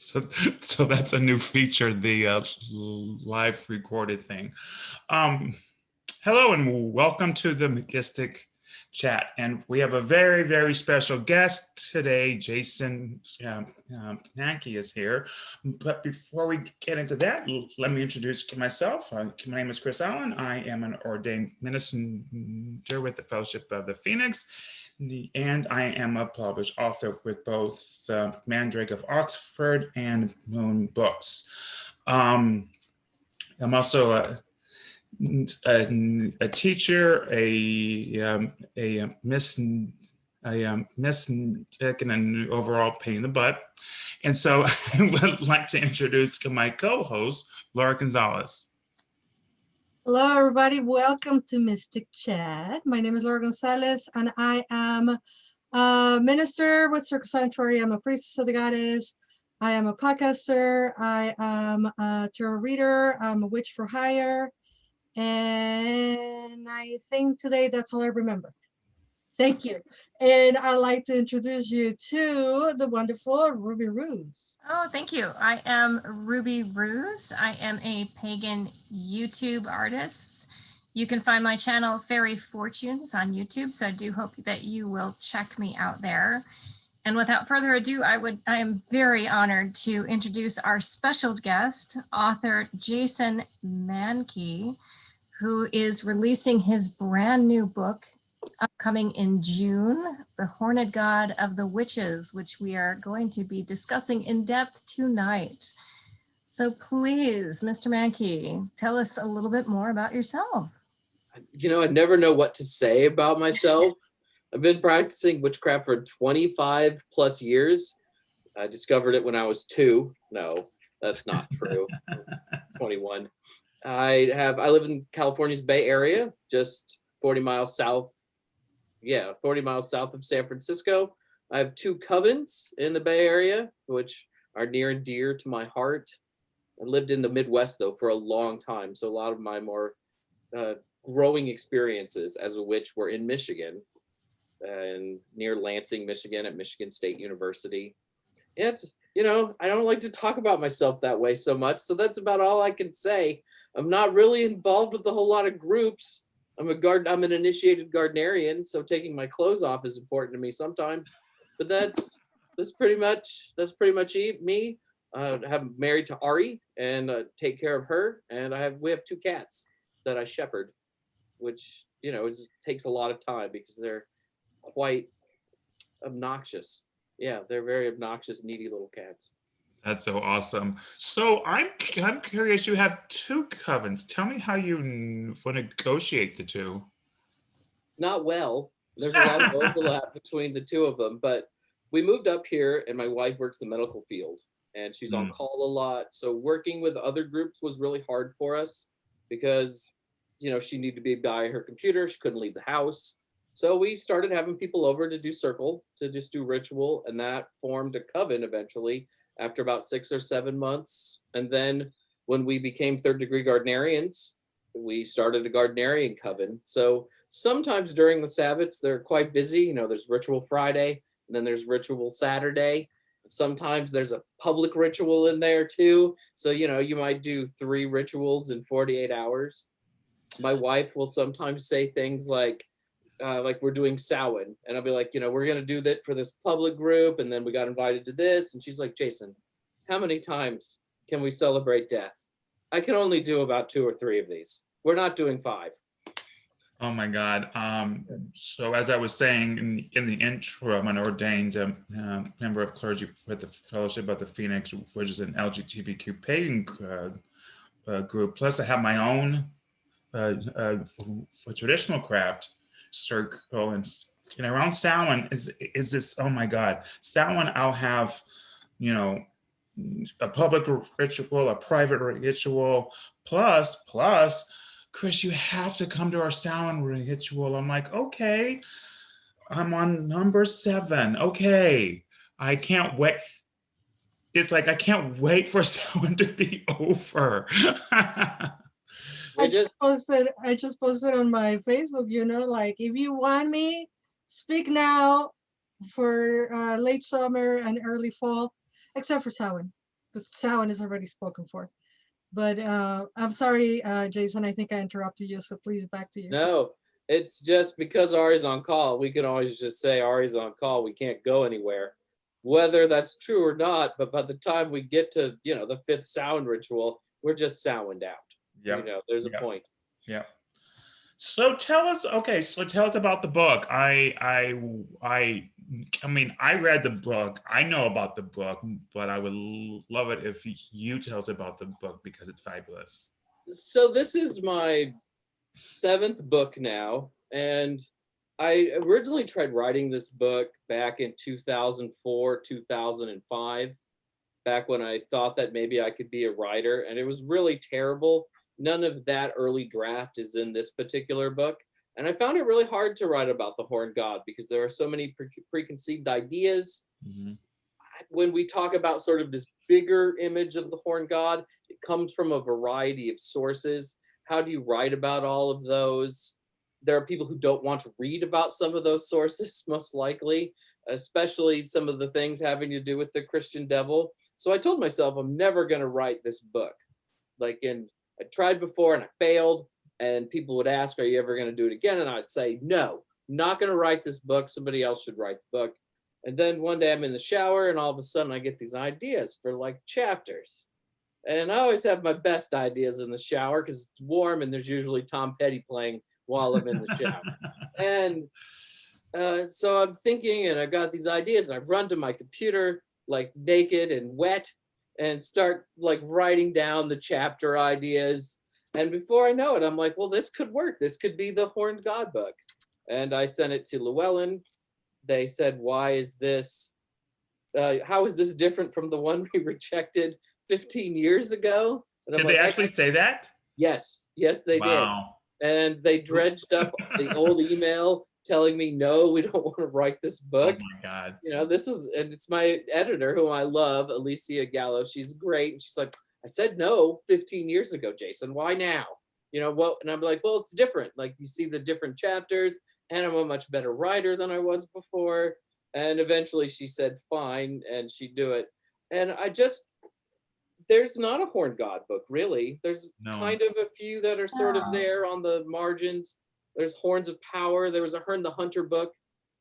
So, so that's a new feature, the live recorded thing. Um, Hello and welcome to the Magistic Chat. And we have a very, very special guest today. Jason Mankey is here. But before we get into that, let me introduce myself. My name is Chris Allen. I am an ordained minister with the Fellowship of the Phoenix. And I am a published author with both Mandrake of Oxford and Moon Books. I'm also a teacher, a mystic, and an overall pain in the butt. And so I would like to introduce my co-host, Laura Gonzalez. Hello, everybody. Welcome to Mystic Chat. My name is Laura Gonzalez, and I am a minister with Circle Sanctuary. I'm a priestess of the goddess. I am a podcaster. I am a tarot reader. I'm a witch for hire. And I think today that's all I remember. Thank you. And I'd like to introduce you to the wonderful Ruby Ruse. Oh, thank you. I am Ruby Ruse. I am a pagan YouTube artist. You can find my channel Fairy Fortunes on YouTube, so I do hope that you will check me out there. And without further ado, I am very honored to introduce our special guest, author Jason Mankey, who is releasing his brand new book upcoming in June, The Horned God of the Witches, which we are going to be discussing in depth tonight. So please, Mr. Mankey, tell us a little bit more about yourself. You know, I never know what to say about myself. I've been practicing witchcraft for 25 plus years. I discovered it when I was 2. No, that's not true. 21. I live in California's Bay Area, just 40 miles south. Yeah, 40 miles south of San Francisco. I have 2 covens in the Bay Area, which are near and dear to my heart. I lived in the Midwest, though, for a long time. So a lot of my more growing experiences as a witch were in Michigan and near Lansing, Michigan at Michigan State University. Yeah, it's, you know, I don't like to talk about myself that way so much. So that's about all I can say. I'm not really involved with a whole lot of groups. I'm an initiated Gardnerian, so taking my clothes off is important to me sometimes. But that's pretty much me. I'm married to Ari and take care of her, and we have 2 cats that I shepherd, which, you know, takes a lot of time because they're quite obnoxious. Yeah, they're very obnoxious, needy little cats. That's so awesome. So I'm curious, you have 2 covens. Tell me how you negotiate the 2. Not well. There's a lot of overlap between the 2 of them, but we moved up here and my wife works the medical field and she's on call a lot. So working with other groups was really hard for us because, you know, she needed to be by her computer. She couldn't leave the house. So we started having people over to do circle, to just do ritual, and that formed a coven eventually after about 6 or 7 months. And then when we became 3rd degree Gardnerians, we started a Gardnerian coven. So sometimes during the Sabbats, they're quite busy. You know, there's Ritual Friday, and then there's Ritual Saturday. Sometimes there's a public ritual in there too. So, you know, you might do 3 rituals in 48 hours. My wife will sometimes say things like we're doing Samhain, and I'll be like, you know, we're going to do that for this public group, and then we got invited to this, and she's like, Jason, how many times can we celebrate death? I can only do about 2 or 3 of these. We're not doing 5. Oh my God. So as I was saying in the intro, I'm an ordained member of clergy with the Fellowship of the Phoenix, which is an LGBTQ pagan group. Plus I have my own for traditional craft circle, and you know, around Samhain is this, oh my God, Samhain I'll have, you know, a public ritual, a private ritual, plus Chris, you have to come to our Samhain ritual. I'm like, okay, I'm on number 7. Okay, I can't wait. It's like I can't wait for Samhain to be over. I just posted on my Facebook, you know, like, if you want me, speak now for late summer and early fall, except for Samhain. the Samhain is already spoken for. But I'm sorry, Jason, I think I interrupted you, so please back to you. No, it's just because Ari's on call. We can always just say Ari's on call. We can't go anywhere. Whether that's true or not, but by the time we get to, the fifth sound ritual, we're just sounded out. Yep. There's a Yep. point. Yeah. So tell us about the book. I mean, I read the book. I know about the book, but I would love it if you tell us about the book because it's fabulous. So this is my 7th book now, and I originally tried writing this book back in 2004, 2005, back when I thought that maybe I could be a writer, and it was really terrible. None of that early draft is in this particular book. And I found it really hard to write about the horned god because there are so many preconceived ideas. Mm-hmm. When we talk about sort of this bigger image of the horned god, it comes from a variety of sources. How do you write about all of those? There are people who don't want to read about some of those sources, most likely, especially some of the things having to do with the Christian devil. So I told myself I'm never going to write this book. I tried before and I failed, and people would ask, are you ever going to do it again? And I'd say, no, not going to write this book. Somebody else should write the book. And then one day I'm in the shower and all of a sudden I get these ideas for like chapters. And I always have my best ideas in the shower because it's warm and there's usually Tom Petty playing while I'm in the shower. And so I'm thinking, and I've got these ideas, and I run to my computer like naked and wet and start like writing down the chapter ideas. And before I know it, I'm like, well, this could work. This could be the Horned God book. And I sent it to Llewellyn. They said, why is this? How is this different from the one we rejected 15 years ago? And Did they actually say that? Yes, they did. And they dredged up the old email telling me, no, we don't want to write this book. Oh my God. And it's my editor whom I love, Alicia Gallo. She's great. And she's like, I said no 15 years ago, Jason, why now? And I'm like, well, it's different. Like you see the different chapters and I'm a much better writer than I was before. And eventually she said, fine. And she'd do it. And there's not a Horned God book, really. There's kind of a few that are sort of there on the margins. There's Horns of Power. There was a Hern the Hunter book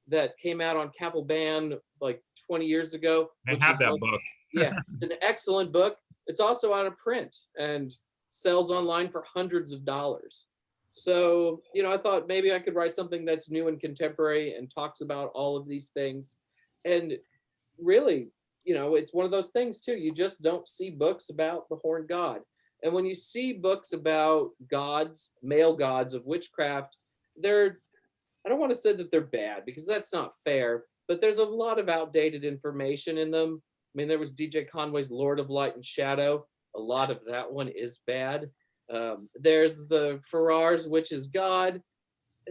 that came out on Capel Ban like 20 years ago. I have that book. Yeah, it's an excellent book. It's also out of print and sells online for hundreds of dollars. So, I thought maybe I could write something that's new and contemporary and talks about all of these things. And really, it's one of those things too. You just don't see books about the Horned God. And when you see books about gods, male gods of witchcraft, I don't want to say that they're bad because that's not fair, but there's a lot of outdated information in them. I mean, there was DJ Conway's Lord of Light and Shadow. A lot of that one is bad. There's the Farrar's Witch is God.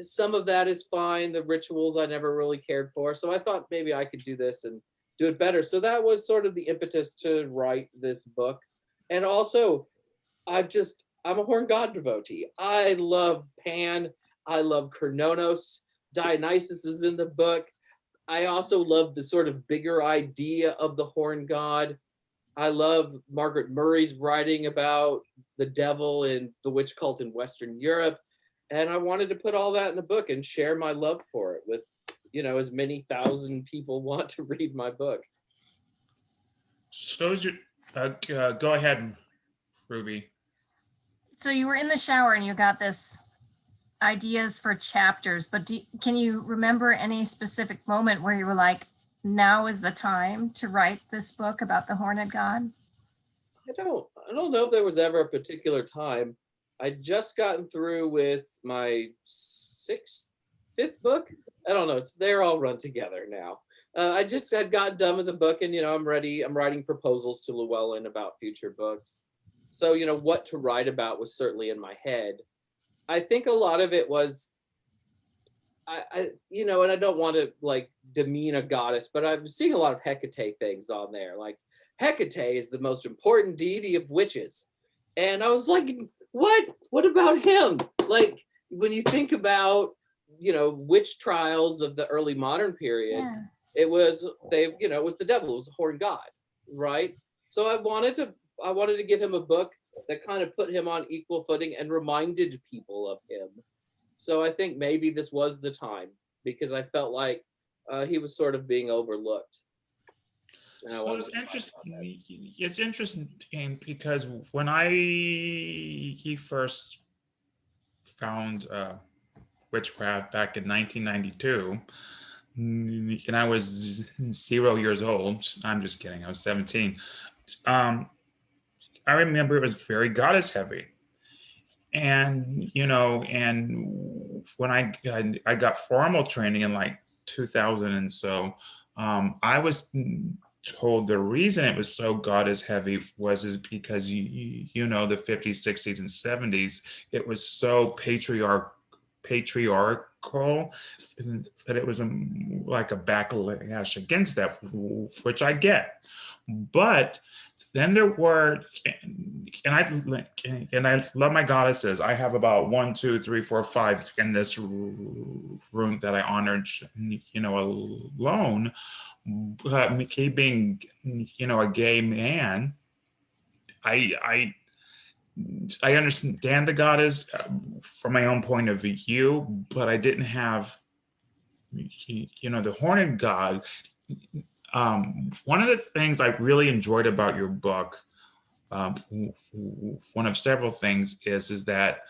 Some of that is fine. The rituals I never really cared for. So I thought maybe I could do this and do it better. So that was sort of the impetus to write this book. And also, I'm a Horned God devotee. I love Pan. I love Kronos. Dionysus is in the book. I also love the sort of bigger idea of the Horned God. I love Margaret Murray's writing about the devil and the witch cult in Western Europe. And I wanted to put all that in a book and share my love for it with, as many thousand people want to read my book. So go ahead, Ruby. So you were in the shower and you got this ideas for chapters, but can you remember any specific moment where you were like, now is the time to write this book about the Horned God? I don't know if there was ever a particular time. I'd just gotten through with my fifth book. I don't know. They're all run together now. I just had gotten done with the book and, I'm ready. I'm writing proposals to Llewellyn about future books. So, what to write about was certainly in my head. I think a lot of it was, and I don't want to like demean a goddess, but I was seeing a lot of Hecate things on there. Like Hecate is the most important deity of witches. And I was like, what about him? Like when you think about, witch trials of the early modern period, it was, it was the devil, it was the Horned God, right? So I wanted to give him a book that kind of put him on equal footing and reminded people of him. So I think maybe this was the time, because I felt like he was sort of being overlooked. And I So wanted it's to talk about interesting. It's interesting because when he first found witchcraft back in 1992, and I was 0 years old. I'm just kidding. I was 17. I remember it was very goddess heavy, and when I got formal training in like 2000, and so I was told the reason it was so goddess heavy is because the 50s, 60s, and 70s, it was so patriarchal that it was like a backlash against that, which I get. But then there were, and I love my goddesses. I have about 1, 2, 3, 4, 5 in this room that I honored, alone. But me being, a gay man, I I understand the goddess from my own point of view, but I didn't have, the horned god. One of the things I really enjoyed about your book, um, one of several things, is that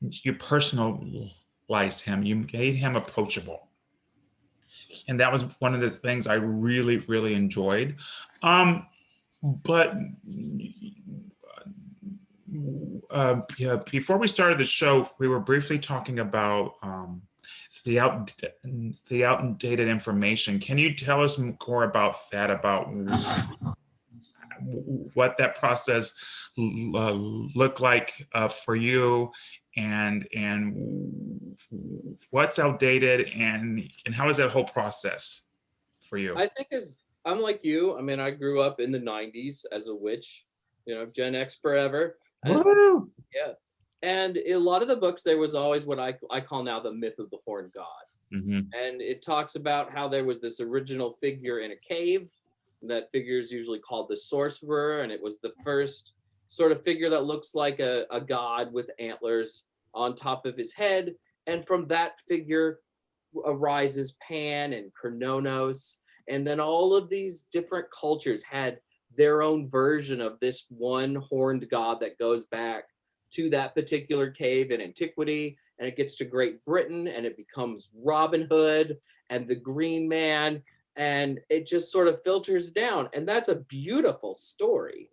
you personalized him. You made him approachable, and that was one of the things I really, really enjoyed. But yeah, before we started the show, we were briefly talking about the outdated information. Can you tell us more about that? About what that process looked like for you, and what's outdated, and how is that whole process for you? I think I'm like you. I mean, I grew up in the 90s as a witch, Gen X forever. Woo! Yeah. And in a lot of the books, there was always what I call now the myth of the horned god. Mm-hmm. And it talks about how there was this original figure in a cave. That figure is usually called the sorcerer. And it was the first sort of figure that looks like a god with antlers on top of his head. And from that figure arises Pan and Kronos. And then all of these different cultures had their own version of this one horned god that goes back to that particular cave in antiquity, and it gets to Great Britain, and it becomes Robin Hood and the Green Man, and it just sort of filters down, and that's a beautiful story.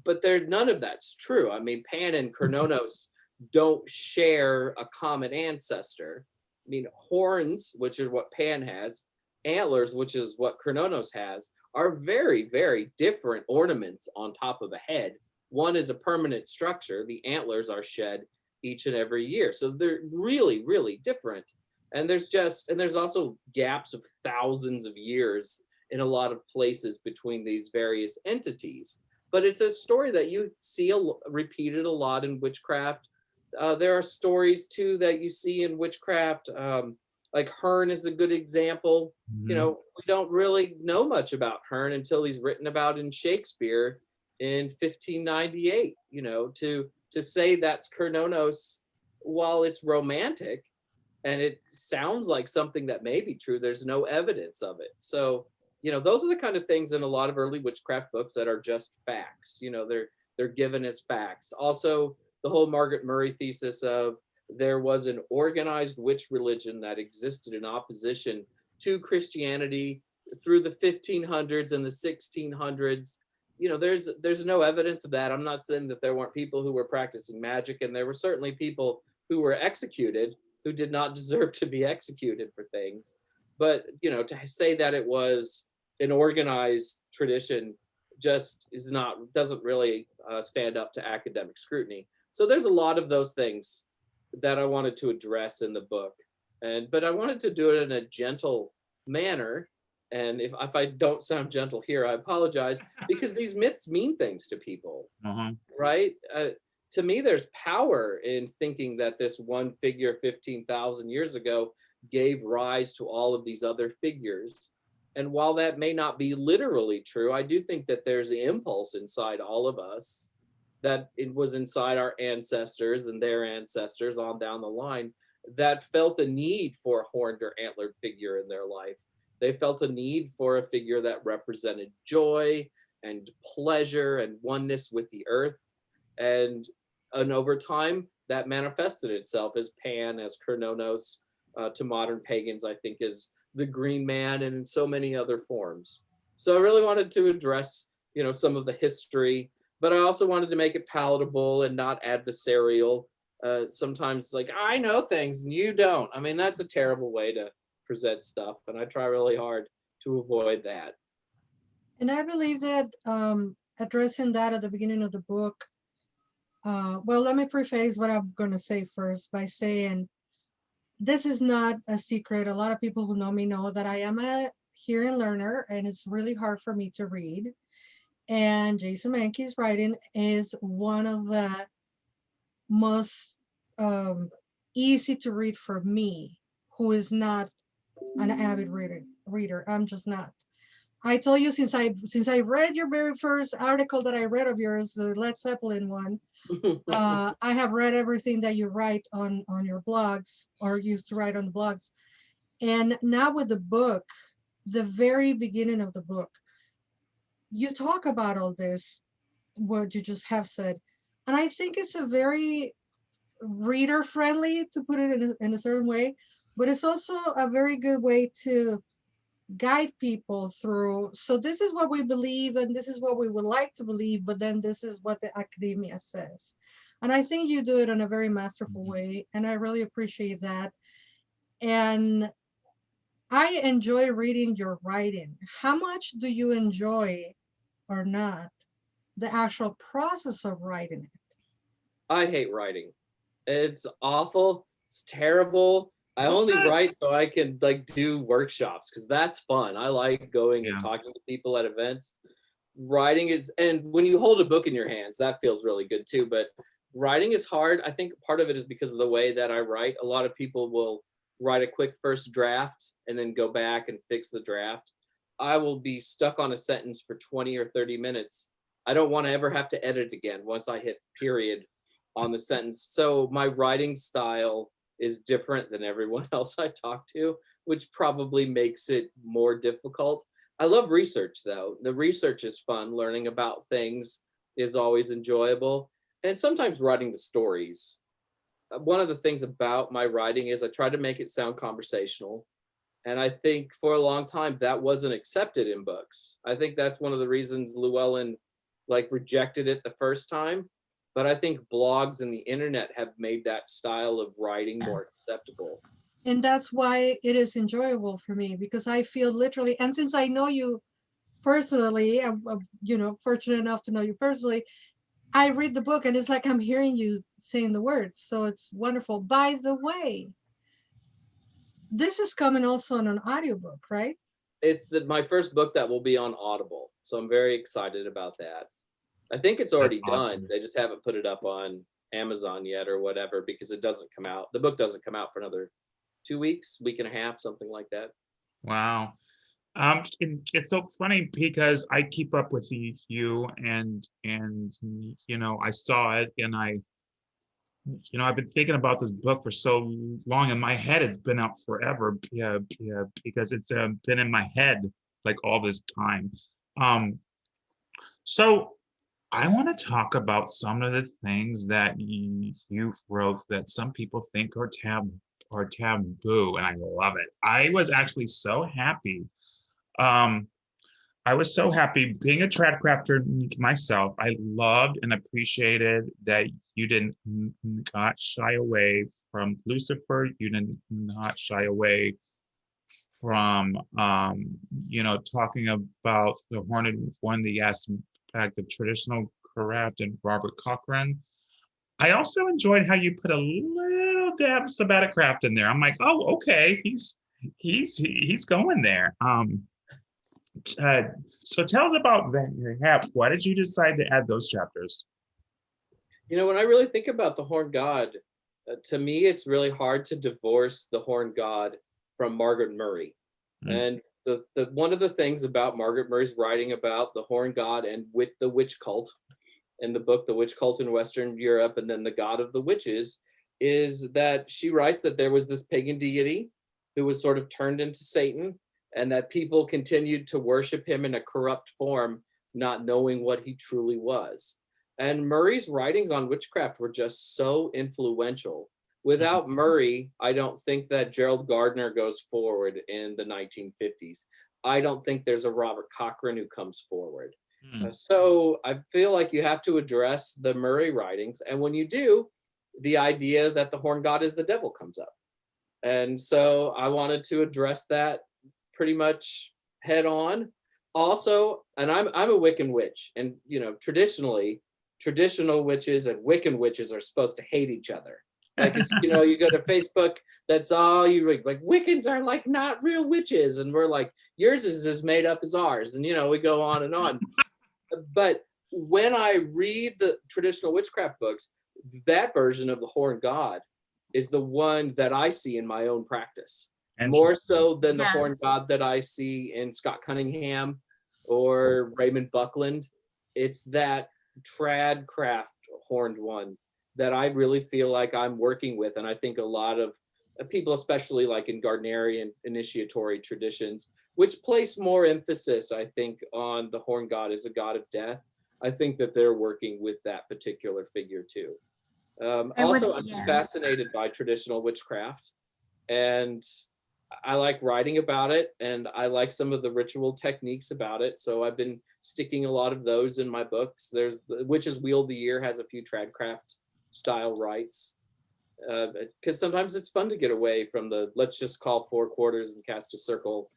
But none of that's true. I mean, Pan and Kronos don't share a common ancestor. I mean, horns, which is what Pan has, antlers, which is what Kronos has, are very, very different ornaments on top of a head. One is a permanent structure. The antlers are shed each and every year. So they're really, really different. And there's also gaps of thousands of years in a lot of places between these various entities. But it's a story that you see repeated a lot in witchcraft. There are stories too that you see in witchcraft. Like Hearn is a good example. Mm-hmm. We don't really know much about Hearn until he's written about in Shakespeare in 1598. To say that's Kronos, while it's romantic and it sounds like something that may be true, there's no evidence of it. So, those are the kind of things in a lot of early witchcraft books that are just facts. They're given as facts. Also, the whole Margaret Murray thesis of there was an organized witch religion that existed in opposition to Christianity through the 1500s and the 1600s. There's no evidence of that. I'm not saying that there weren't people who were practicing magic, and there were certainly people who were executed who did not deserve to be executed for things. But, to say that it was an organized tradition doesn't really stand up to academic scrutiny. So there's a lot of those things that I wanted to address in the book, but I wanted to do it in a gentle manner. And if I don't sound gentle here, I apologize, because these myths mean things to people, right? To me, there's power in thinking that this one figure 15,000 years ago gave rise to all of these other figures. And while that may not be literally true, I do think that there's an impulse inside all of us, that it was inside our ancestors and their ancestors on down the line, that felt a need for a horned or antlered figure in their life. They felt a need for a figure that represented joy and pleasure and oneness with the earth. And over time, that manifested itself as Pan, as Kronos, to modern pagans, I think, is the Green Man, and in so many other forms. So I really wanted to address, some of the history, but I also wanted to make it palatable and not adversarial. Sometimes like, I know things and you don't. I mean, that's a terrible way to present stuff, and I try really hard to avoid that. And I believe that addressing that at the beginning of the book, well, let me preface what I'm going to say first by saying this is not a secret. A lot of people who know me know that I am a hearing learner, and it's really hard for me to read. And Jason Mankey's writing is one of the most easy to read for me, who is not an avid reader. I'm just not. I told you since I read your very first article that I read of yours, the Led Zeppelin one, I have read everything that you write on your blogs, or used to write on the blogs. And now with the book, the very beginning of the book, you talk about all this, what you just have said. And I think it's a very reader friendly, to put it in a certain way, but it's also a very good way to guide people through. So this is what we believe, and this is what we would like to believe, but then this is what the academia says. And I think you do it in a very masterful way, and I really appreciate that. And I enjoy reading your writing. How much do you enjoy, or not, the actual process of writing it? I hate writing. It's awful. It's terrible. I only write so I can do workshops, because that's fun. I like going and talking to people at events. Writing is, and when you hold a book in your hands, that feels really good too. But writing is hard. I think part of it is because of the way that I write. A lot of people will write a quick first draft and then go back and fix the draft. I will be stuck on a sentence for 20 or 30 minutes. I don't want to ever have to edit again once I hit period on the sentence. So my writing style is different than everyone else I talk to, which probably makes it more difficult. I love research though. The research is fun. Learning about things is always enjoyable. And sometimes writing the stories. One of the things about my writing is I try to make it sound conversational. And I think for a long time that wasn't accepted in books. I think that's one of the reasons Llewellyn rejected it the first time. But I think blogs and the internet have made that style of writing more acceptable. And that's why it is enjoyable for me, because I feel literally, and since I know you personally, I'm fortunate enough to know you personally, I read the book and it's like I'm hearing you saying the words. So it's wonderful. By the way, this is coming also in an audiobook, right? It's my first book that will be on Audible. So I'm very excited about that. I think it's already done. They just haven't put it up on Amazon yet or whatever, because it doesn't come out. The book doesn't come out for another 2 weeks, week and a half, something like that. Wow. It's so funny because I keep up with you and I saw it, and I've been thinking about this book for so long. In my head, it's been out forever. Yeah, because it's been in my head all this time. So I want to talk about some of the things that you wrote that some people think are taboo, and I love it. I was actually so happy. I was so happy being a trad crafter myself. I loved and appreciated that you did not shy away from Lucifer. You did not shy away from talking about the Horned One, the aspect of traditional craft, and Robert Cochran. I also enjoyed how you put a little dab of sabbatic craft in there. I'm like, oh, okay, he's going there. So tell us about that. Why did you decide to add those chapters? When I really think about the Horned God, to me, it's really hard to divorce the Horned God from Margaret Murray. And the one of the things about Margaret Murray's writing about the horn god and with the witch cult in the book, The Witch Cult in Western Europe, and then the God of the Witches, is that she writes that there was this pagan deity who was sort of turned into Satan, and that people continued to worship him in a corrupt form, not knowing what he truly was. And Murray's writings on witchcraft were just so influential. Without Murray, I don't think that Gerald Gardner goes forward in the 1950s. I don't think there's a Robert Cochrane who comes forward. So I feel like you have to address the Murray writings. And when you do, the idea that the horn god is the devil comes up. And so I wanted to address that pretty much head on. Also, and I'm a Wiccan witch, and traditional witches and Wiccan witches are supposed to hate each other. Like, you go to Facebook, that's all you read. Like, Wiccans are like not real witches, and we're like, yours is as made up as ours, and we go on and on. But when I read the traditional witchcraft books, that version of the horn god is the one that I see in my own practice, more so than the horn god that I see in Scott Cunningham or Raymond Buckland. It's that tradcraft horned one that I really feel like I'm working with. And I think a lot of people, especially like in Gardnerian initiatory traditions, which place more emphasis, I think, on the horn god as a god of death, I think that they're working with that particular figure too. Also, I'm just fascinated by traditional witchcraft, and I like writing about it, and I like some of the ritual techniques about it. So I've been sticking a lot of those in my books. There's the Witch's Wheel of the Year has a few tradcraft style rites, because sometimes it's fun to get away from the let's just call 4 quarters and cast a circle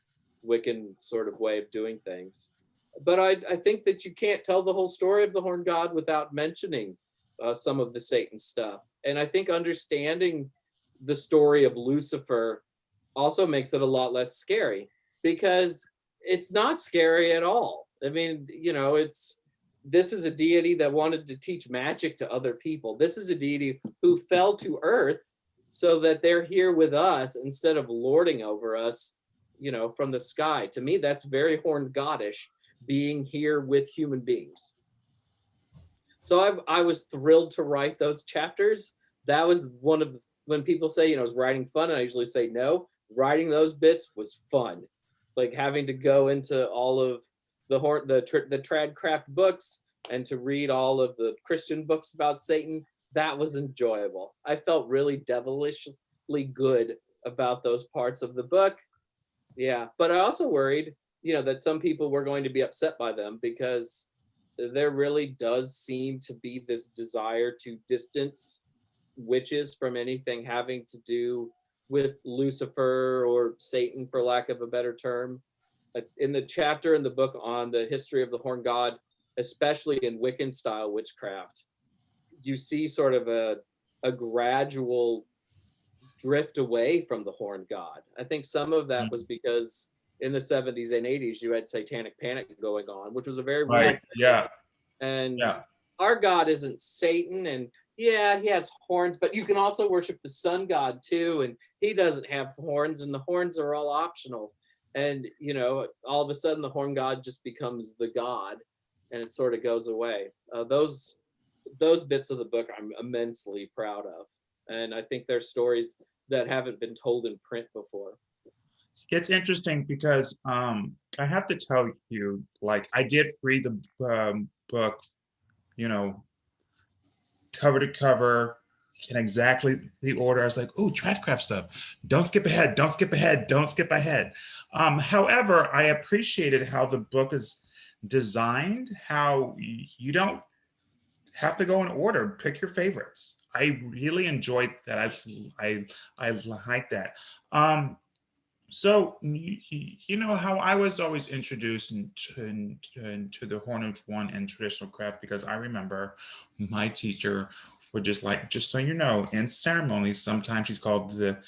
Wiccan sort of way of doing things. But I think that you can't tell the whole story of the horn god without mentioning some of the Satan stuff. And I think understanding the story of Lucifer also makes it a lot less scary, because it's not scary at all. I mean, this is a deity that wanted to teach magic to other people. This is a deity who fell to earth so that they're here with us instead of lording over us, from the sky. To me, that's very horned goddish, being here with human beings. So I was thrilled to write those chapters. That was one of when people say, is writing fun? And I usually say no. Writing those bits was fun. Like having to go into all of the tradcraft books and to read all of the Christian books about Satan, that was enjoyable. I felt really devilishly good about those parts of the book. Yeah, but I also worried, that some people were going to be upset by them, because there really does seem to be this desire to distance witches from anything having to do with Lucifer or Satan, for lack of a better term. In the chapter in the book on the history of the horn god, especially in Wiccan style witchcraft, you see sort of a gradual drift away from the horn god. I think some of that was because in the 70s and 80s, you had satanic panic going on, which was a very real thing. Yeah. And our God isn't Satan, and he has horns, but you can also worship the sun god too, and he doesn't have horns, and the horns are all optional. And all of a sudden the horn god just becomes the god, and it sort of goes away. Those bits of the book I'm immensely proud of, and I think they're stories that haven't been told in print before. It's interesting because I have to tell you, like, I did read the book, cover to cover, in exactly the order. I was like, oh, tradcraft stuff. Don't skip ahead. Don't skip ahead. Don't skip ahead. However, I appreciated how the book is designed, how you don't have to go in order. Pick your favorites. I really enjoyed that. I like that. So how I was always introduced into the Horned One and traditional craft, because I remember my teacher would just so you know, in ceremonies sometimes he's called the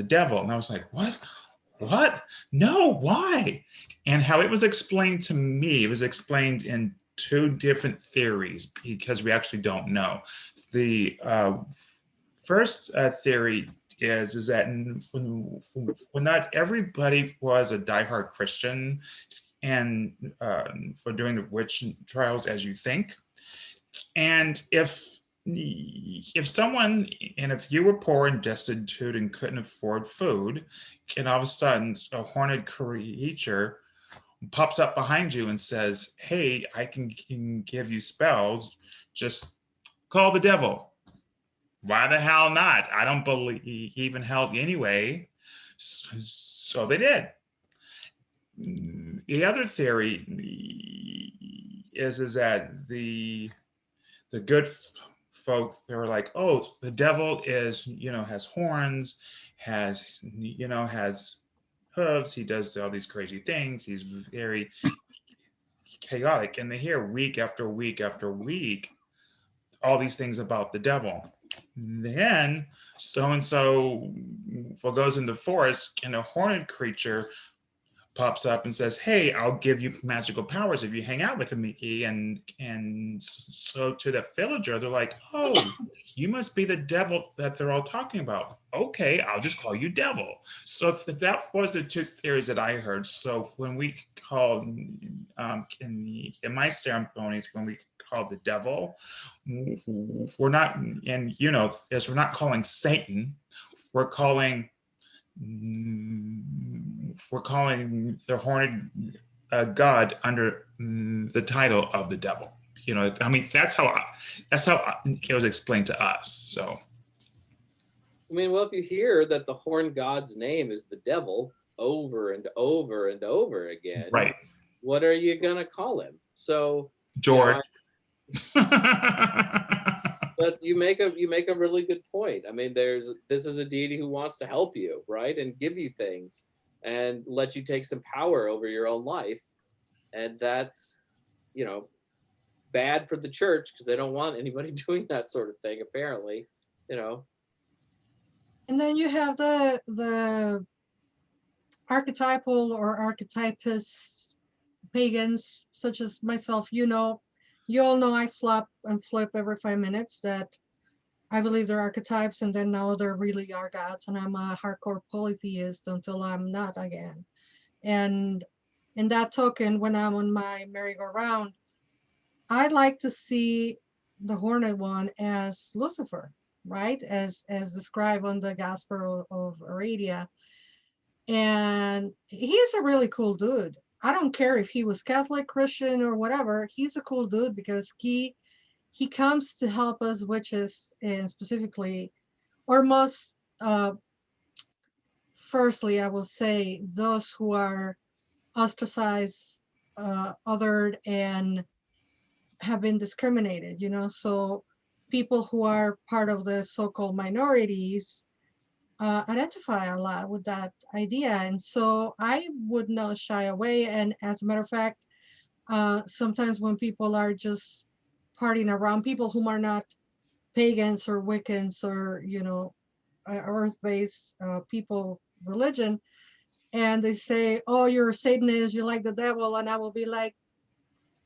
devil, and I was like, what? No, why? And how it was explained to me, it was explained in 2 different theories, because we actually don't know. The first theory is that when not everybody was a diehard Christian and for doing the witch trials as you think. And if someone, and if you were poor and destitute and couldn't afford food, and all of a sudden a horned creature pops up behind you and says, hey, I can give you spells, just call the devil. Why the hell not? I don't believe in hell anyway. So they did. The other theory is that the good folks, they were like, oh, the devil is, has horns, has hooves, he does all these crazy things, he's very chaotic. And they hear week after week after week all these things about the devil. Then so and so goes in the forest and a horned creature pops up and says, hey, I'll give you magical powers if you hang out with me. And so to the villager, they're like, oh, you must be the devil that they're all talking about. Okay, I'll just call you devil. So that was the two theories that I heard. So when we called in my ceremonies, when we called the devil, we're not, and we're not calling Satan, we're calling the horned god under the title of the devil. I mean, that's how it was explained to us. So, I mean, well, if you hear that the horned god's name is the devil over and over and over again, right? What are you gonna call him? So, George. But you make a really good point. I mean, this is a deity who wants to help you, right, and give you things and let you take some power over your own life, and that's bad for the church because they don't want anybody doing that sort of thing, apparently. And then you have the archetypal or archetypist pagans such as myself. You all know I flop and flip every 5 minutes that I believe they're archetypes, and then now they're really are gods, and I'm a hardcore polytheist until I'm not again. And in that token, when I'm on my merry-go-round, I'd like to see the horned one as Lucifer, right? As described on the Gospel of Aradia. And he's a really cool dude. I don't care if he was Catholic, Christian, or whatever. He's a cool dude because he comes to help us witches, and specifically, or most firstly, I will say those who are ostracized, othered, and have been discriminated, so people who are part of the so-called minorities identify a lot with that idea. And so I would not shy away. And as a matter of fact, sometimes when people are just partying around, people whom are not pagans or Wiccans or, earth-based people, religion, and they say, oh, you're a Satanist, you're like the devil. And I will be like,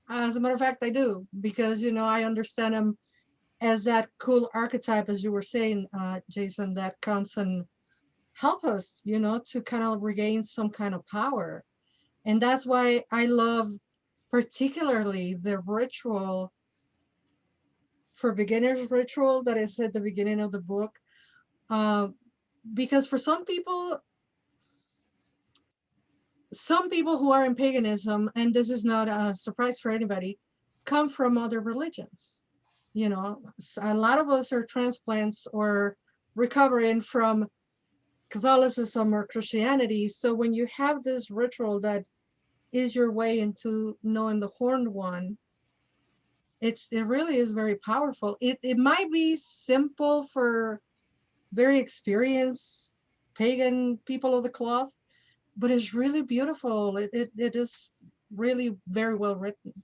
as a matter of fact, I do, because, I understand him as that cool archetype, as you were saying, Jason, that comes and help us, to kind of regain some kind of power. And that's why I love particularly the ritual for beginners ritual that is at the beginning of the book. Because for some people who are in paganism, and this is not a surprise for anybody, come from other religions. A lot of us are transplants or recovering from Catholicism or Christianity. So when you have this ritual that is your way into knowing the horned one, it really is very powerful. It might be simple for very experienced pagan people of the cloth, but it's really beautiful. It is really very well written.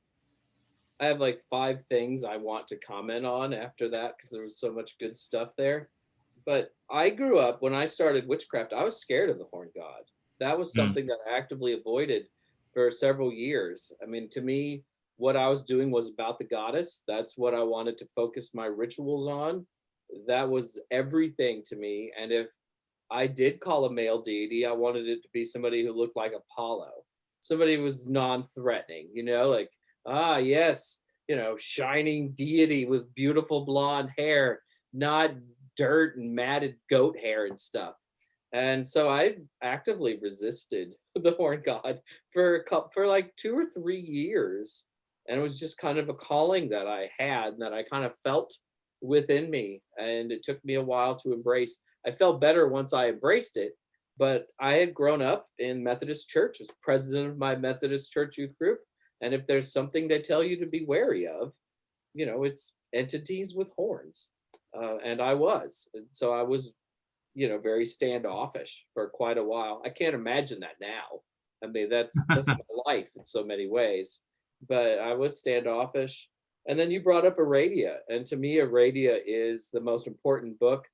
I have like 5 things I want to comment on after that because there was so much good stuff there. But I grew up, when I started witchcraft, I was scared of the horned god. That was something that I actively avoided for several years. I mean, to me, what I was doing was about the goddess. That's what I wanted to focus my rituals on. That was everything to me. And if I did call a male deity. I wanted it to be somebody who looked like Apollo. Somebody who was non-threatening, like, yes, shining deity with beautiful blonde hair, not dirt and matted goat hair and stuff. And so I actively resisted the horn god for like 2 or 3 years. And it was just kind of a calling that I had and that I kind of felt within me. And it took me a while to embrace. I felt better once I embraced it, but I had grown up in Methodist church, was president of my Methodist church youth group. And if there's something they tell you to be wary of, it's entities with horns. And I was. And so I was, very standoffish for quite a while. I can't imagine that now. I mean, that's my life in so many ways. But I was standoffish. And then you brought up Aradia. And to me, Aradia is the most important book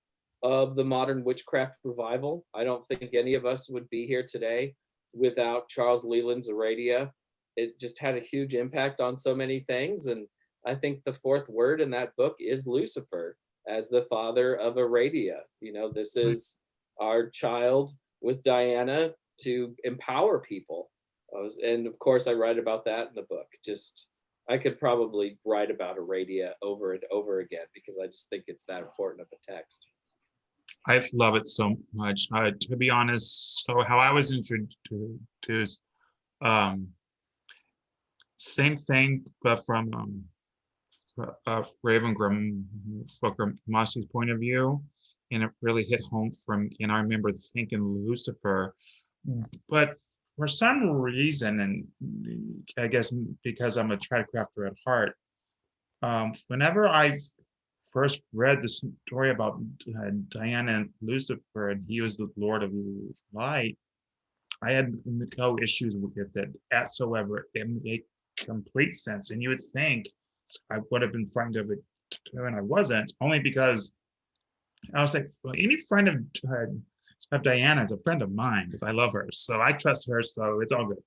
of the modern witchcraft revival. I don't think any of us would be here today without Charles Leland's Aradia. It just had a huge impact on so many things. And I think the fourth word in that book is Lucifer as the father of Aradia. This is our child with Diana to empower people. And of course, I write about that in the book. I could probably write about Aradia over and over again because I just think it's that important of a text. I love it so much. To be honest, so how I was introduced, same thing, but from Raven Gramasi's point of view, and it really hit home from. And I remember thinking Lucifer, but for some reason, and I guess because I'm a tradecrafter at heart, whenever I first read the story about Diana and Lucifer, and he was the Lord of Light, I had no issues with it whatsoever. It made complete sense, and you would think I would have been frightened of it too, and I wasn't, only because I was like, well, any friend of Diana is a friend of mine because I love her, so I trust her, so it's all good.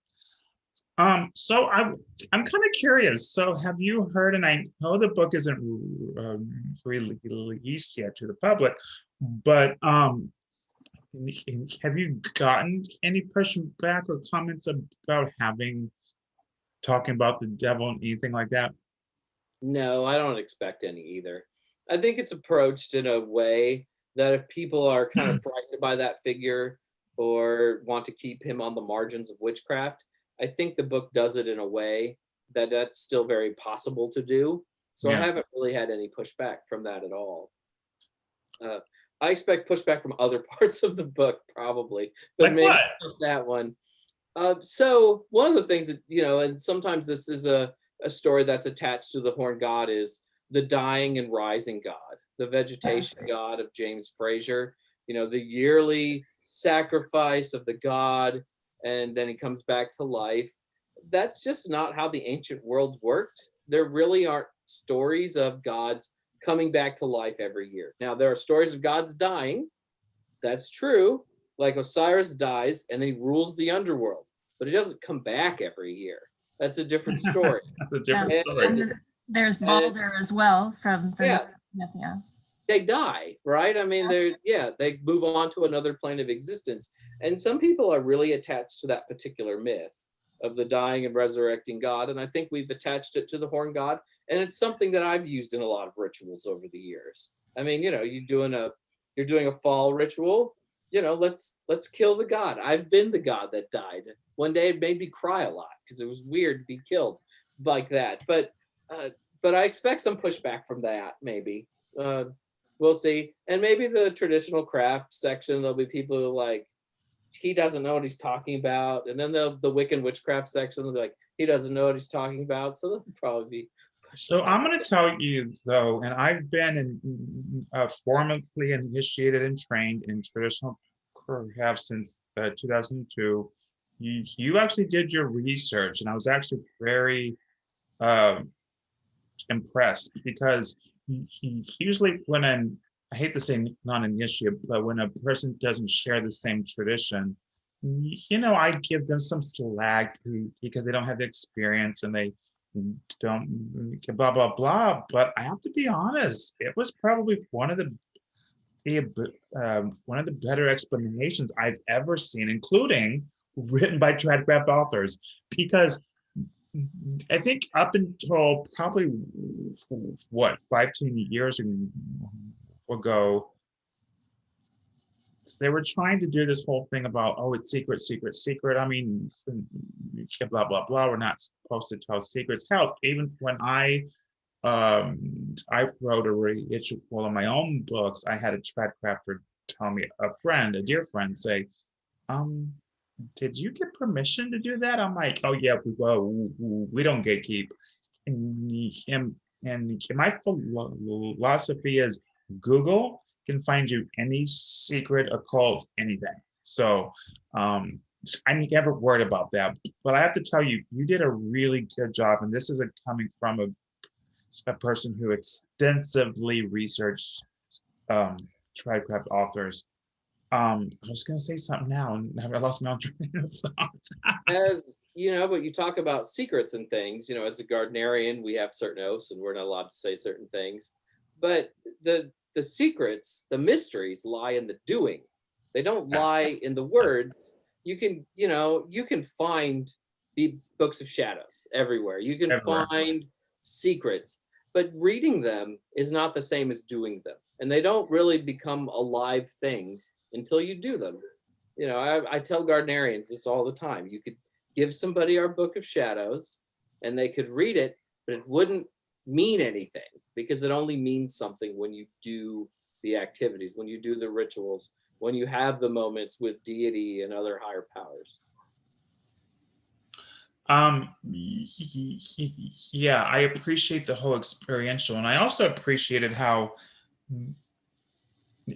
So I'm kind of curious. So have you heard, and I know the book isn't released yet to the public, but have you gotten any pushback or comments about talking about the devil and anything like that? No, I don't expect any either. I think it's approached in a way that if people are kind of frightened by that figure or want to keep him on the margins of witchcraft, I think the book does it in a way that that's still very possible to do. So yeah. I haven't really had any pushback from that at all. I expect pushback from other parts of the book probably, but like maybe not that one. So one of the things that, and sometimes this is a story that's attached to the horn god, is the dying and rising god, the vegetation god of James Fraser, the yearly sacrifice of the god, and then he comes back to life. That's just not how the ancient world worked. There really aren't stories of gods coming back to life every year. Now, there are stories of gods dying. That's true. Like Osiris dies and he rules the underworld, but he doesn't come back every year. That's a different story. That's a different story. And there's Balder as well from the yeah. They die, right? I mean, they move on to another plane of existence. And some people are really attached to that particular myth of the dying and resurrecting god. And I think we've attached it to the horn god. And it's something that I've used in a lot of rituals over the years. I mean, you're doing a fall ritual, let's kill the god. I've been the god that died. One day it made me cry a lot because it was weird to be killed like that. But I expect some pushback from that, maybe. We'll see. And maybe the traditional craft section, there'll be people who are like, he doesn't know what he's talking about. And then the Wiccan witchcraft section will be like, he doesn't know what he's talking about. So they'll probably be. So I'm going to tell you though, and I've been formally initiated and trained in traditional craft since 2002. You actually did your research, and I was actually very impressed, because usually when I hate to say non-initiate, but when a person doesn't share the same tradition, I give them some slack because they don't have the experience and they don't blah, blah, blah. But I have to be honest, it was probably one of the one of the better explanations I've ever seen, including written by tradcraft authors, because I think up until probably what 15 years ago, they were trying to do this whole thing about, oh, it's secret, secret, secret. I mean, blah blah blah. We're not supposed to tell secrets. Hell, even when I wrote a ritual of my own books, I had a tradcrafter tell me, a dear friend, say, did you get permission to do that? I'm like, oh yeah, we don't gatekeep. And my philosophy is Google can find you any secret, occult, anything. So I'm never worried about that. But I have to tell you, you did a really good job, and this is coming from a person who extensively researched tradecraft authors. I was going to say something now, and I lost my own train of thought. As you know, but you talk about secrets and things. You know, as a Gardnerian, we have certain oaths, and we're not allowed to say certain things. But the secrets, the mysteries, lie in the doing. They don't lie in the words. You can find the books of shadows everywhere. You can find secrets, but reading them is not the same as doing them, and they don't really become alive things until you do them. You know, I tell Gardnerians this all the time. You could give somebody our book of shadows and they could read it, but it wouldn't mean anything, because it only means something when you do the activities, when you do the rituals, when you have the moments with deity and other higher powers. Yeah, I appreciate the whole experiential, and I also appreciated how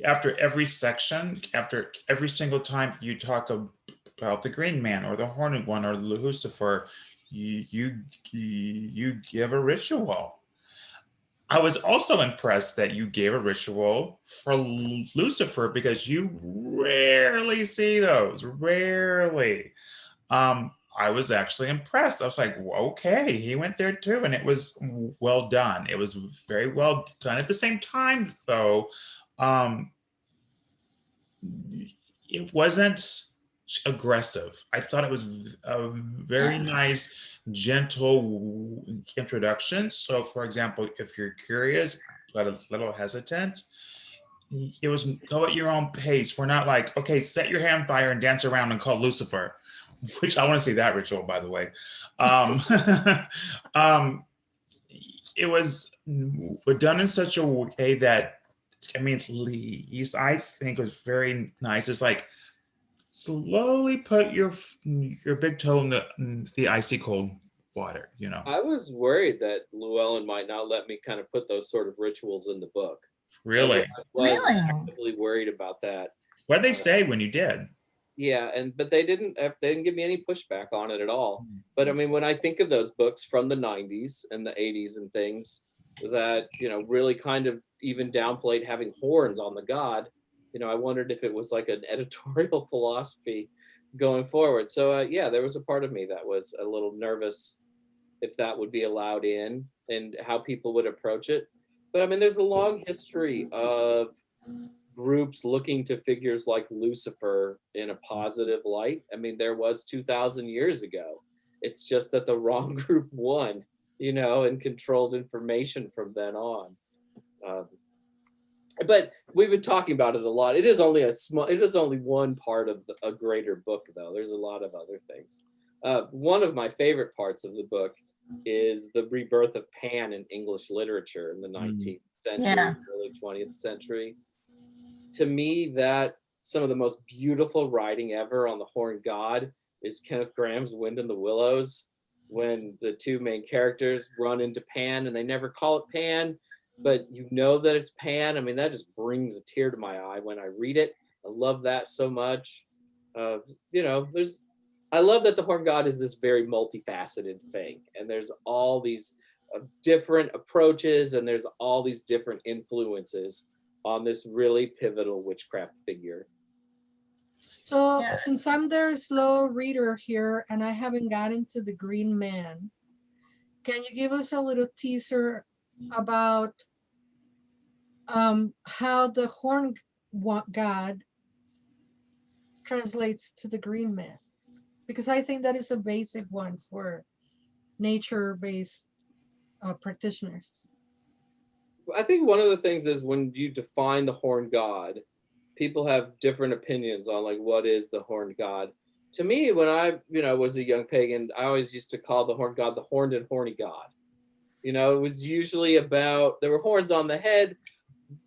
after every section, after every single time you talk about the Green Man or the Horned One or Lucifer, you give a ritual. I was also impressed that you gave a ritual for Lucifer, because you rarely see those, rarely. I was actually impressed. I was like, okay, he went there too, and it was well done. It was very well done. At the same time, though, it wasn't aggressive. I thought it was a very nice, gentle introduction. So, for example, if you're curious but a little hesitant, it was go at your own pace. We're not like, okay, set your hand fire and dance around and call Lucifer, which I want to see that ritual, by the way. It was done in such a way that, I mean, at least I think was very nice. It's like, slowly put your big toe in the icy cold water, you know. I was worried that Llewellyn might not let me kind of put those sort of rituals in the book. Really? I was actively worried about that. What did they say when you did? Yeah, but they didn't give me any pushback on it at all. But I mean, when I think of those books from the 90s and the 80s and things that, you know, really kind of even downplayed having horns on the god, you know, I wondered if it was like an editorial philosophy going forward. So yeah, there was a part of me that was a little nervous if that would be allowed in and how people would approach it. But I mean, there's a long history of groups looking to figures like Lucifer in a positive light. I mean, there was 2,000 years ago. It's just that the wrong group won, you know, and controlled information from then on. But we've been talking about it a lot. It is only one part of a greater book, though. There's a lot of other things. One of my favorite parts of the book is the rebirth of Pan in English literature in the 19th century, early 20th century. To me, that some of the most beautiful writing ever on the Horned God is Kenneth Grahame's Wind in the Willows, when the two main characters run into Pan and they never call it Pan, but you know that it's Pan. I mean, that just brings a tear to my eye when I read it. I love that so much. You know, I love that the Horned God is this very multifaceted thing, and there's all these different approaches, and there's all these different influences on this really pivotal witchcraft figure. So since I'm their slow reader here and I haven't gotten to the Green Man, can you give us a little teaser about how the Horned God translates to the green man, because I think that is a basic one for nature-based practitioners. I think one of the things is when you define the horned god, people have different opinions on like what is the horned god. To me, when I was a young pagan, I always used to call the horned god the horned and horny god. It was usually about, there were horns on the head,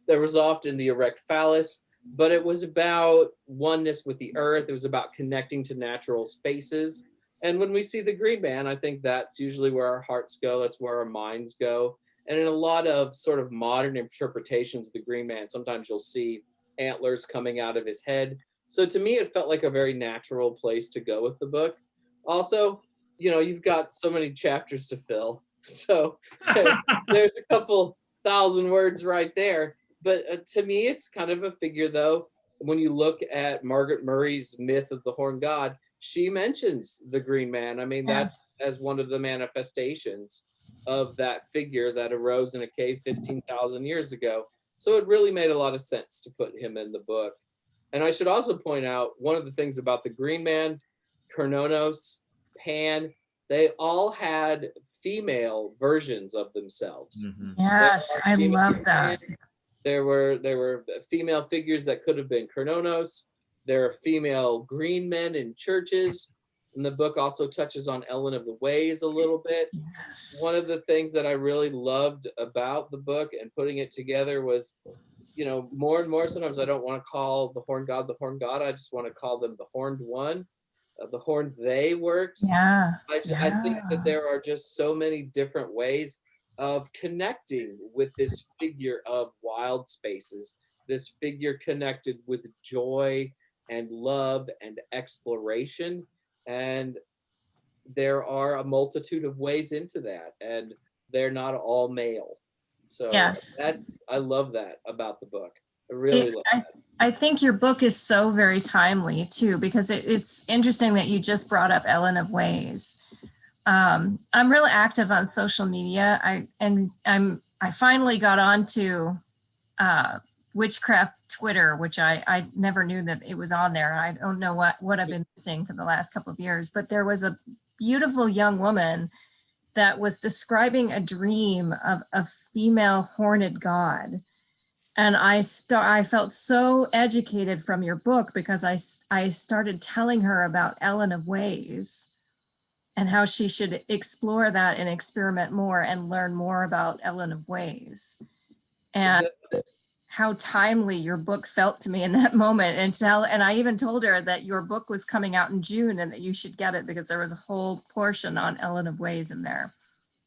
there was often the erect phallus, but it was about oneness with the earth. It was about connecting to natural spaces. And when we see the green man, I think that's usually where our hearts go. That's where our minds go. And in a lot of sort of modern interpretations of the green man, sometimes you'll see antlers coming out of his head. So to me, it felt like a very natural place to go with the book. Also, you've got so many chapters to fill. So there's a couple thousand words right there. But to me, it's kind of a figure, though. When you look at Margaret Murray's myth of the horned god, she mentions the green man. I mean, that's as one of the manifestations of that figure that arose in a cave 15,000 years ago. So it really made a lot of sense to put him in the book. And I should also point out one of the things about the green man, Kronos, Pan, they all had female versions of themselves. Mhm. Yes, I love that. There were female figures that could have been Kronos. There are female green men in churches. And the book also touches on Ellen of the Ways a little bit. Yes. One of the things that I really loved about the book and putting it together was, more and more sometimes I don't want to call the horned god the horned god. I just want to call them the horned one. The horned they works. Yeah. I think that there are just so many different ways of connecting with this figure of wild spaces, this figure connected with joy and love and exploration. And there are a multitude of ways into that, and they're not all male. So Yes. I love that about the book. I really love that. I think your book is so very timely too, because it's interesting that you just brought up Ellen of Ways. I'm really active on social media. I finally got onto witchcraft Twitter, which I never knew that it was on there. I don't know what I've been missing for the last couple of years, but there was a beautiful young woman that was describing a dream of a female horned god. And I felt so educated from your book, because I started telling her about Ellen of Ways and how she should explore that and experiment more and learn more about Ellen of Ways. And how timely your book felt to me in that moment. And I even told her that your book was coming out in June and that you should get it, because there was a whole portion on Ellen of Ways in there.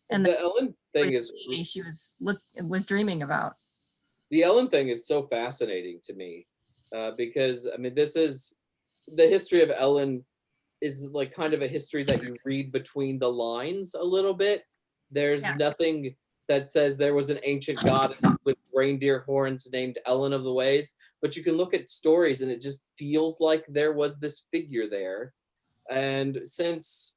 And the Ellen thing is she was dreaming about. The Ellen thing is so fascinating to me, because I mean, this is the history of Ellen is like kind of a history that you read between the lines a little bit. There's nothing that says there was an ancient goddess with reindeer horns named Ellen of the Ways, but you can look at stories and it just feels like there was this figure there. And since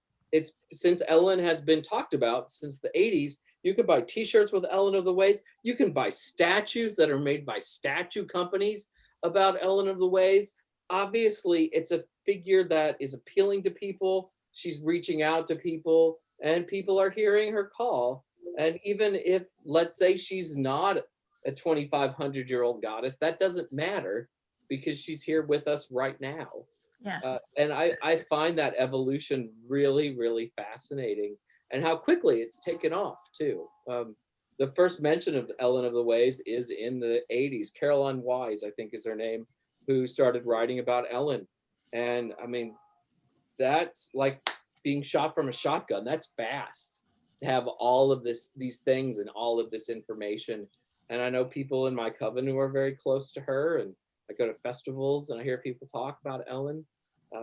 Ellen has been talked about since the 80s, you can buy t-shirts with Ellen of the Ways. You can buy statues that are made by statue companies about Ellen of the Ways. Obviously, it's a figure that is appealing to people. She's reaching out to people, and people are hearing her call. And even if, let's say, she's not a 2,500-year-old goddess, that doesn't matter, because she's here with us right now. Yes. And I find that evolution really, really fascinating, and how quickly it's taken off too. The first mention of Ellen of the Ways is in the 80s. Caroline Wise, I think is her name, who started writing about Ellen. And I mean, that's like being shot from a shotgun. That's fast to have all of these things and all of this information. And I know people in my coven who are very close to her, and I go to festivals and I hear people talk about Ellen.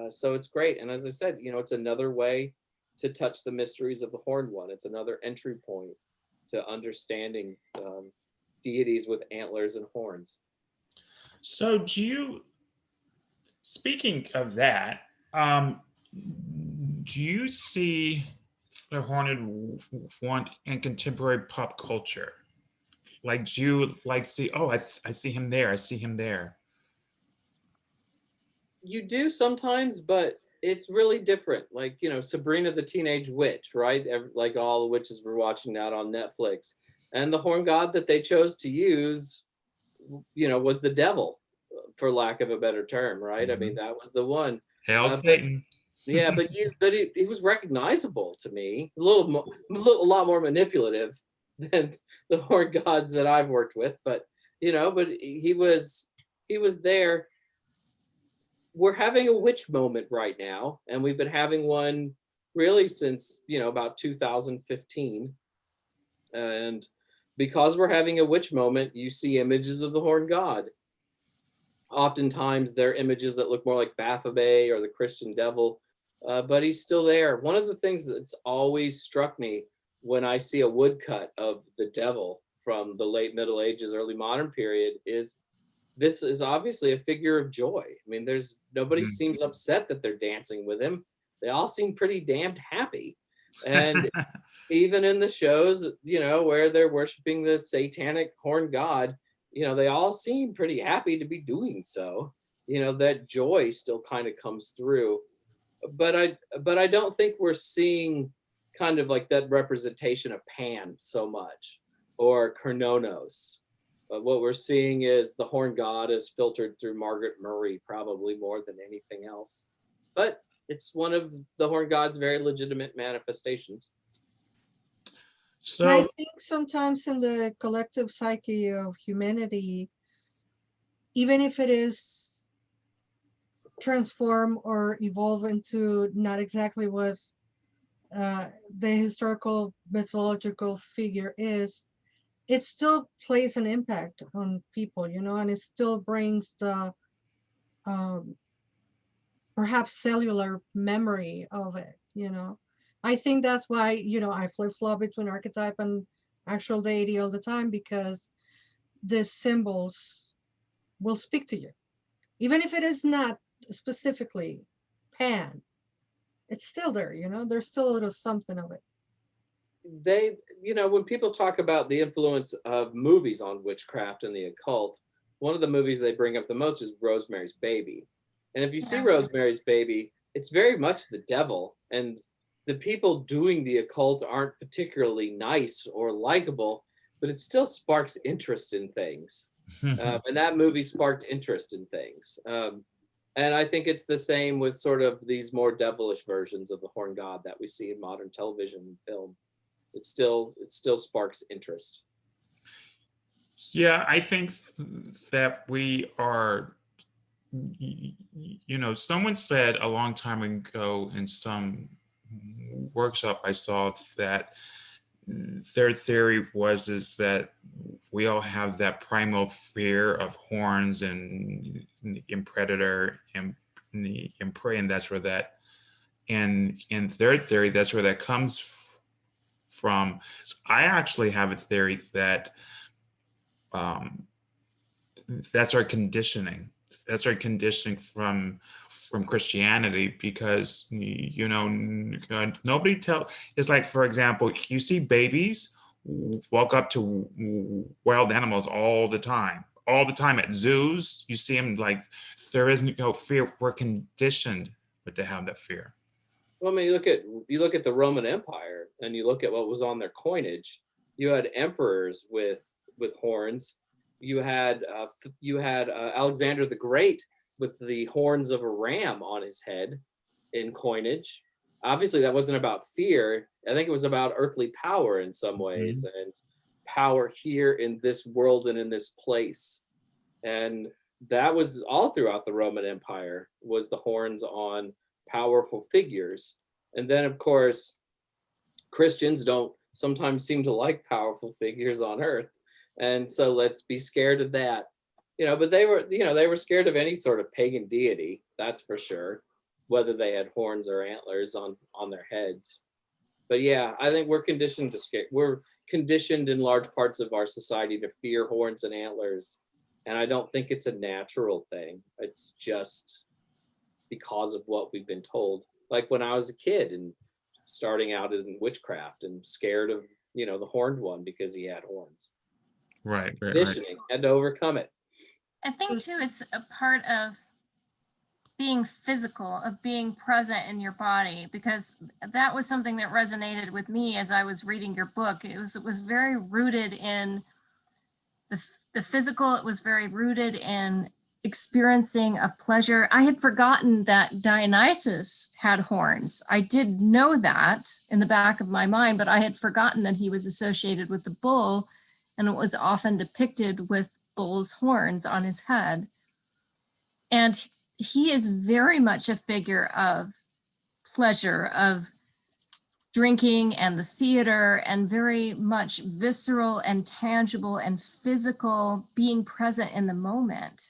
So it's great. And as I said, it's another way to touch the mysteries of the Horned One. It's another entry point to understanding deities with antlers and horns. So speaking of that, do you see the Horned One in contemporary pop culture? Like, do you see, oh, I see him there, I see him there? You do sometimes, but it's really different. Like, Sabrina the Teenage Witch, right? Like all the witches we're watching that on Netflix. And the horn god that they chose to use, was the devil, for lack of a better term, right? I mean, that was the one. Hail But Satan. yeah, but he was recognizable to me. A lot more manipulative than the horn gods that I've worked with. But but he was there. We're having a witch moment right now, and we've been having one really since about 2015. And because we're having a witch moment, you see images of the horn god. Oftentimes they're images that look more like Baphomet or the Christian devil, but he's still there. One of the things that's always struck me when I see a woodcut of the devil from the late Middle Ages, early modern period is this is obviously a figure of joy. I mean, nobody seems upset that they're dancing with him. They all seem pretty damned happy. And even in the shows, where they're worshiping the satanic horn god, they all seem pretty happy to be doing so. That joy still kind of comes through. But I don't think we're seeing kind of like that representation of Pan so much, or Kernonos. What we're seeing is the horn god is filtered through Margaret Murray, probably more than anything else. But it's one of the horn god's very legitimate manifestations. And I So think sometimes in the collective psyche of humanity, even if it is transform or evolve into not exactly what the historical mythological figure is, it still plays an impact on people, and it still brings the perhaps cellular memory of it. I think that's why, I flip-flop between archetype and actual deity all the time, because the symbols will speak to you. Even if it is not specifically Pan, it's still there, there's still a little something of it. When people talk about the influence of movies on witchcraft and the occult, one of the movies they bring up the most is Rosemary's Baby. And if you see Yeah. Rosemary's Baby, it's very much the devil, and the people doing the occult aren't particularly nice or likable, but it still sparks interest in things. And that movie sparked interest in things. And I think it's the same with sort of these more devilish versions of the horn god that we see in modern television and film. It still sparks interest. yeah, I think that we are, someone said a long time ago in some workshop I saw that their theory is that we all have that primal fear of horns and predator and prey, and that's where that, and in their theory, that's where that comes from. So I actually have a theory that that's our conditioning. That's our conditioning from Christianity, because nobody it's like, for example, you see babies walk up to wild animals all the time at zoos. You see them, like, there is no fear. We're conditioned to have that fear. Well, I mean, you look at the Roman Empire, and you look at what was on their coinage. You had emperors with horns. You had Alexander the Great with the horns of a ram on his head in coinage. Obviously, that wasn't about fear. I think it was about earthly power in some ways, and power here in this world and in this place. And that was all throughout the Roman Empire, was the horns on powerful figures. And then, of course, Christians don't sometimes seem to like powerful figures on earth. And so let's be scared of that. But they were scared of any sort of pagan deity, that's for sure, whether they had horns or antlers on their heads. But yeah, I think we're conditioned to scare. We're conditioned in large parts of our society to fear horns and antlers. And I don't think it's a natural thing. It's just because of what we've been told. Like when I was a kid and starting out in witchcraft and scared of, the horned one because he had horns. Right. Conditioning, had to overcome it. I think too, it's a part of being physical, of being present in your body, because that was something that resonated with me as I was reading your book. It was very rooted in the physical. It was very rooted in experiencing a pleasure. I had forgotten that Dionysus had horns. I did know that in the back of my mind, but I had forgotten that he was associated with the bull, and it was often depicted with bull's horns on his head. And he is very much a figure of pleasure, of drinking and the theater, and very much visceral and tangible and physical, being present in the moment.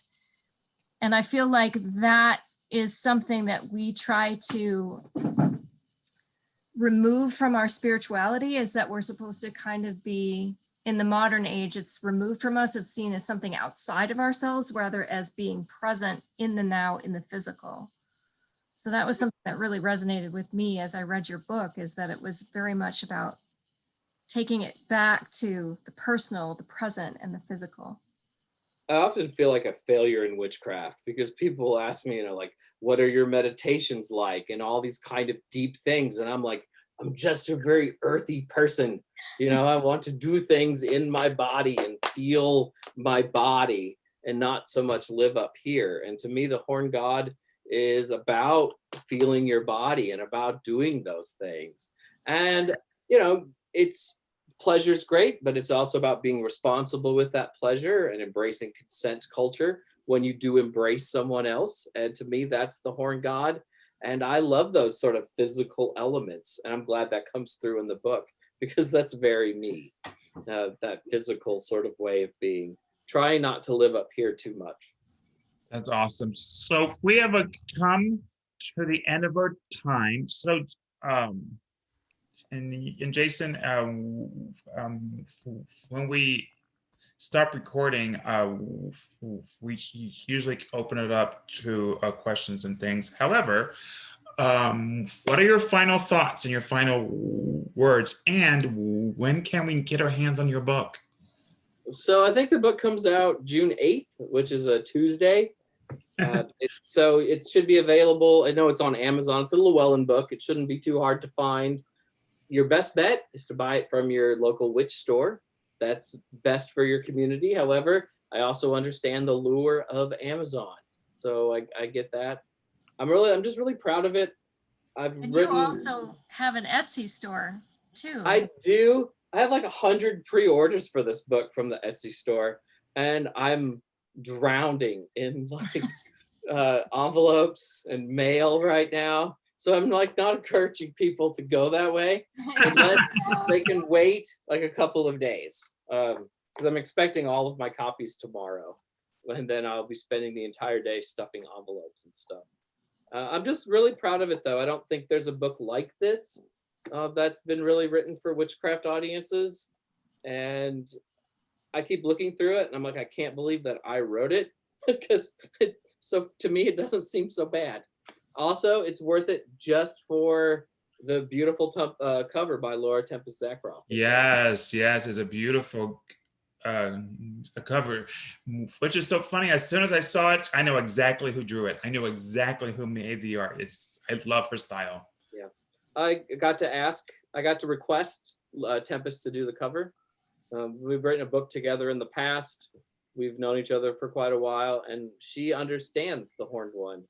And I feel like that is something that we try to remove from our spirituality, is that we're supposed to kind of be, in the modern age, it's removed from us. It's seen as something outside of ourselves, rather as being present in the now, in the physical. So that was something that really resonated with me as I read your book, is that it was very much about taking it back to the personal, the present, and the physical. I often feel like a failure in witchcraft because people ask me, like, what are your meditations like? And all these kind of deep things. And I'm like, I'm just a very earthy person. I want to do things in my body and feel my body and not so much live up here. And to me, the horn god is about feeling your body and about doing those things. And, it's pleasure's great, but it's also about being responsible with that pleasure and embracing consent culture when you do embrace someone else. And to me, that's the horn god. And I love those sort of physical elements. And I'm glad that comes through in the book, because that's very me, that physical sort of way of being, trying not to live up here too much. That's awesome. So we have come to the end of our time. So, and Jason, when we stop recording, we usually open it up to questions and things. However, what are your final thoughts and your final words? And when can we get our hands on your book? So I think the book comes out June 8th, which is a Tuesday. So it should be available. I know it's on Amazon. It's a Llewellyn book. It shouldn't be too hard to find. Your best bet is to buy it from your local witch store. That's best for your community. However, I also understand the lure of Amazon. So I get that. I'm just really proud of it. And you also have an Etsy store too. I do. I have like 100 pre-orders for this book from the Etsy store, and I'm drowning in like envelopes and mail right now. So I'm like not encouraging people to go that way, unless they can wait like a couple of days, because I'm expecting all of my copies tomorrow, and then I'll be spending the entire day stuffing envelopes and stuff. I'm just really proud of it, though. I don't think there's a book like this that's been really written for witchcraft audiences. And I keep looking through it and I'm like, I can't believe that I wrote it, because so to me, it doesn't seem so bad. Also, it's worth it just for the beautiful cover by Laura Tempest Zakroff. Yes, it's a beautiful a cover, which is so funny. As soon as I saw it, I know exactly who drew it. I know exactly who made the art. I love her style. Yeah, I got to request Tempest to do the cover. We've written a book together in the past. We've known each other for quite a while, and she understands the horned one.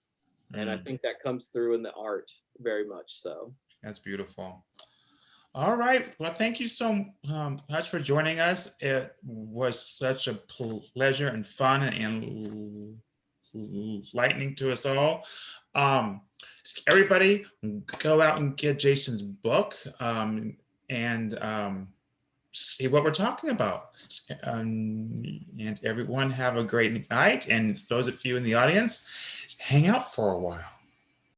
And I think that comes through in the art very much so. That's beautiful. All right. Well, thank you so much for joining us. It was such a pleasure and fun and enlightening to us all. Everybody, go out and get Jason's book and see what we're talking about. And everyone have a great night. And those of you in the audience, hang out for a while.